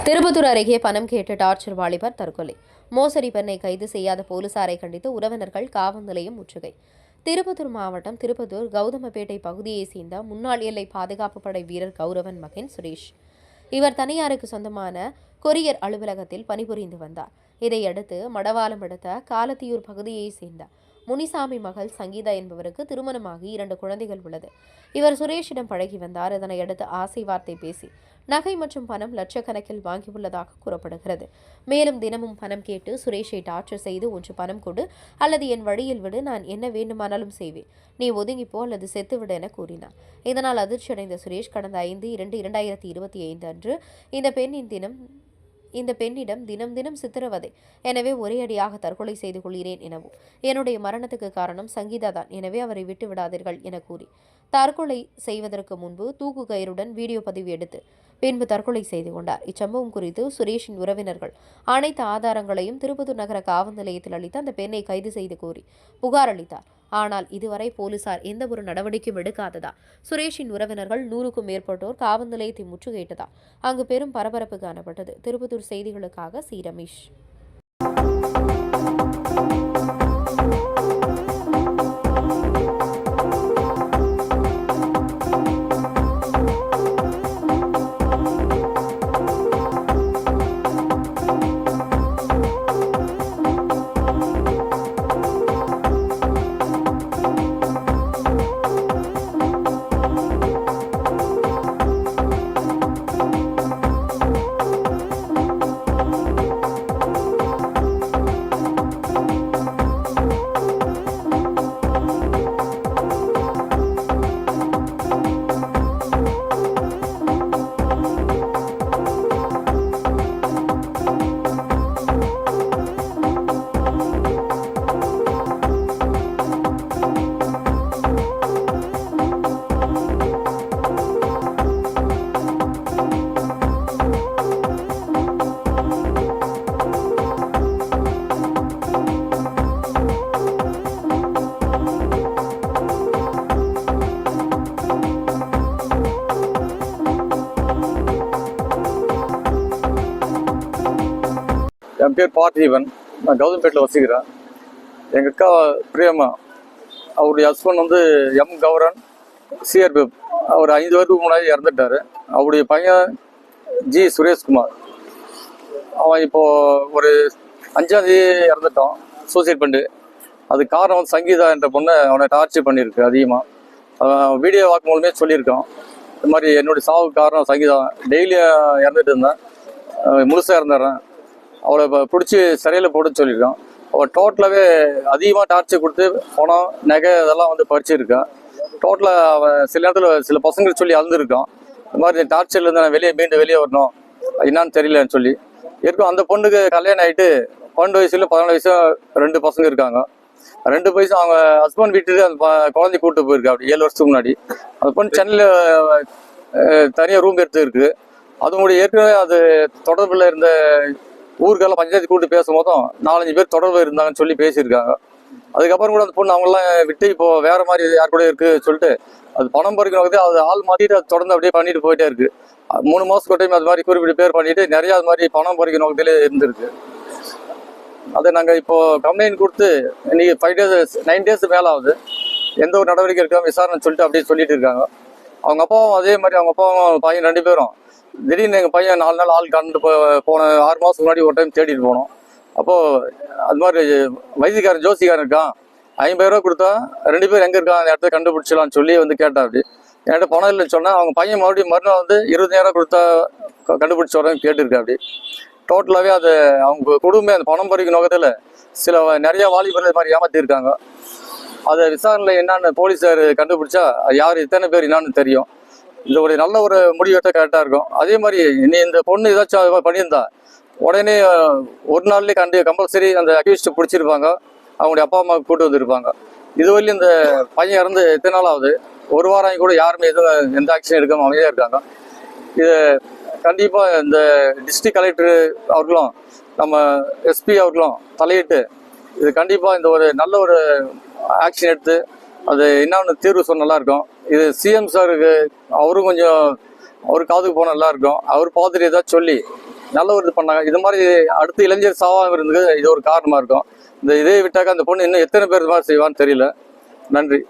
திருப்பத்தூர் அருகே பணம் கேட்டு டார்ச்சர் வாலிபர் தற்கொலை. மோசடி பெண்ணை கைது செய்யாத போலீசாரை கண்டித்து உறவினர்கள் காவல் நிலையம் முற்றுகை. திருப்பத்தூர் மாவட்டம் திருப்பத்தூர் கௌதமப்பேட்டை பகுதியைச் சேர்ந்த முன்னாள் எல்லை பாதுகாப்பு படை வீரர் கௌரவன் மகன் சுரேஷ். இவர் தனியாருக்கு சொந்தமான கொரியர் அலுவலகத்தில் பணிபுரிந்து வந்தார். இதையடுத்து மடவாலம் அடுத்த காலத்தியூர் பகுதியைச் சேர்ந்த முனிசாமி மகள் சங்கீதா என்பவருக்கு திருமணமாகி 2 குழந்தைகள் உள்ளது. இவர் சுரேஷிடம் பழகி வந்தார். இதனையடுத்து ஆசை வார்த்தை பேசி நகை மற்றும் பணம் லட்சக்கணக்கில் வாங்கியுள்ளதாக கூறப்படுகிறது. மேலும் தினமும் பணம் கேட்டு சுரேஷை டார்ச்சர் செய்து ஒன்று பணம் கொடு அல்லது என் வழியில் விடு, நான் என்ன வேண்டுமானாலும் செய்வேன், நீ ஒதுங்கிப்போ அல்லது செத்துவிடு என கூறினார். இதனால் அதிர்ச்சியடைந்த சுரேஷ் கடந்த 5/2/2025 அன்று இந்த பெண்ணிடம் தினம் தினம் சித்திரவதை, எனவே ஒரே அடியாக தற்கொலை செய்து கொள்கிறேன் எனவும், என்னுடைய மரணத்துக்கு காரணம் சங்கீதா தான், எனவே அவரை விட்டு விடாதீர்கள் என கூறி தற்கொலை செய்வதற்கு முன்பு தூக்கு கயிறுடன் வீடியோ பதிவு எடுத்து பின்பு தற்கொலை செய்து கொண்டார். இச்சம்பவம் குறித்து சுரேஷின் உறவினர்கள் அனைத்து ஆதாரங்களையும் திருப்பத்தூர் நகர காவல் நிலையத்தில் அளித்து அந்த பெண்ணை கைது செய்து கோரி புகார் அளித்தார். ஆனால் இதுவரை போலீசார் எந்த ஒரு நடவடிக்கையும் எடுக்காததால் சுரேஷின் உறவினர்கள் 100க்கும் மேற்பட்டோர் காவல் நிலையத்தை முற்றுகையிட்டதால் அங்கு பெரும் பரபரப்பு காணப்பட்டது. திருப்பத்தூர் செய்திகளுக்காக சி. ரமேஷ். என் பேர் பார்த்திபன். நான் கௌதம்பேட்டில் வசிக்கிறேன். எங்கள் அக்கா பிரியமா, அவருடைய ஹஸ்பண்ட் வந்து எம். கௌரன் சிஆர்பிஎஃப். அவர் 5 வருடத்துக்கு முன்னாடி இறந்துட்டார். அவருடைய பையன் ஜி. சுரேஷ்குமார். அவன் இப்போது ஒரு 5ஆம் தேதி இறந்துட்டான், சூசைட் பண்ணி. அது காரணம் வந்து சங்கீதா என்ற பொண்ணை அவனை டார்ச்சர் பண்ணியிருக்கு அதிகமாக. வீடியோ வாக்குமூலமே சொல்லியிருக்கான். இது மாதிரி என்னுடைய சாவுக்கு காரணம் சங்கீதா. டெய்லியும் இறந்துட்டு இருந்தேன், முழுசாக இறந்துடுறேன், அவளை பிடிச்சி சிறையில் போட்டு சொல்லியிருக்கான். அவள் டோட்டலாகவே அதிகமாக டார்ச்சர் கொடுத்து பணம் நகை இதெல்லாம் வந்து பறிச்சிருக்கான். டோட்டலாக அவன் சில நேரத்தில் சில பசங்களுக்கு சொல்லி அழுந்துருக்கான். இந்த மாதிரி டார்ச்சர்லேருந்து நான் மீண்டும் வெளியே வரணும், என்னான்னு தெரியலன்னு சொல்லி இருக்கும். அந்த பொண்ணுக்கு கல்யாணம் ஆகிட்டு 12 வயசுல 14 வயசும் 2 பசங்க இருக்காங்க. 2 வயசும் அவங்க ஹஸ்பண்ட் வீட்டுக்கு அந்த குழந்தை கூப்பிட்டு போயிருக்கா. அப்படி 7 வருஷத்துக்கு முன்னாடி அந்த பொண்ணு சென்னையில் தனியாக ரூம் எடுத்து இருக்குது. அதனுடைய ஏற்கனவே அது தொடர்பில் இருந்த ஊருக்கெல்லாம் பஞ்சாயத்து கூப்பிட்டு பேசும்போதும் 4-5 பேர் தொடர்பு இருந்தாங்கன்னு சொல்லி பேசியிருக்காங்க. அதுக்கப்புறம் கூட அந்த பொண்ணு அவங்களாம் விட்டு இப்போ வேற மாதிரி யார் கூட இருக்கு சொல்லிட்டு அது பணம் பறிக்கணும், அது ஆள் மாற்றிட்டு அது தொடர்ந்து அப்படியே பண்ணிட்டு போயிட்டே இருக்கு. 3 மாதத்துக்கு டைம் அது மாதிரி குறிப்பிட்ட பேர் பண்ணிட்டு நிறைய அது மாதிரி பணம் பறிக்க நோக்கத்திலே இருந்திருக்கு. அதை நாங்கள் இப்போ கம்ப்ளைண்ட் கொடுத்து இன்னைக்கு 9 டேஸ் மேலே ஆகுது. எந்த ஒரு நடவடிக்கை இருக்காம விசாரணை சொல்லிட்டு அப்படியே சொல்லிட்டு இருக்காங்க. அவங்க அப்பாவும் அதே மாதிரி, அவங்க அப்பாவும் பையன் 2 பேரும் திடீர்னு எங்கள் பையன் 4 நாள் ஆள் கண்டு போன 6 மாதத்துக்கு முன்னாடி ஒரு டைம் தேடிட்டு போனோம். அப்போது அது மாதிரி வைத்தியக்காரன் ஜோசிக்காரன் இருக்கான், 50,000 ரூபா கொடுத்தா 2 பேர் எங்கே இருக்கான் அந்த இடத்த கண்டுபிடிச்சலான்னு சொல்லி வந்து கேட்டா. அப்படி என்கிட்ட பணம் இல்லைன்னு சொன்னால் அவங்க பையன் மறுநாள் வந்து 20,000 கொடுத்தா கண்டுபிடிச்ச வரேன்னு கேட்டுருக்கா. அப்படி டோட்டலாகவே அது அவங்க குடும்பமே அந்த பணம் பறிக்கும் நோக்கத்தில் சில நிறையா வாலிபர்கள் இது மாதிரி ஏமாற்றிருக்காங்க. அதை விசாரணையில் என்னன்னு போலீஸார் கண்டுபிடிச்சா யார் இத்தனை பேர் என்னான்னு தெரியும். இந்த ஒரு நல்ல ஒரு முடிவெட்ட கரெக்டாக இருக்கும். அதே மாதிரி இனி இந்த பொண்ணு ஏதாச்சும் பண்ணியிருந்தா உடனே ஒரு நாள்லேயே கம்பல்சரி அந்த அக்யூஸ்ட் பிடிச்சிருப்பாங்க, அவங்களுடைய அப்பா அம்மா கூட்டு வந்துருப்பாங்க. இதுவரையிலும் இந்த பையன் இறந்து எத்தனை நாள் ஆகுது, 1 வாரம் கூட யாருமே எந்த ஆக்ஷன் எடுக்காமல் அமைதியாக இருக்காங்க. இது கண்டிப்பாக இந்த டிஸ்ட்ரிக்ட் கலெக்டர் அவர்களும் நம்ம எஸ்பி அவர்களும் தலையிட்டு இது கண்டிப்பாக இந்த ஒரு நல்ல ஒரு ஆக்ஷன் எடுத்து அது என்னன்னு தீர்வு சொன்ன நல்லா இருக்கும். இது சிஎம் சாருக்கு அவரும் கொஞ்சம் அவர் காதுக்கு போனால் நல்லா இருக்கும். அவர் பார்த்துட்டு ஏதாச்சும் சொல்லி நல்ல ஒரு இது பண்ணாங்க. இது மாதிரி அடுத்த இளைஞர் சாவாம இருந்தது இது ஒரு காரணமாக இருக்கும். இந்த இதே விட்டாக்க அந்த பொண்ணு இன்னும் எத்தனை பேர் இது மாதிரி செய்வான்னு தெரியல. நன்றி.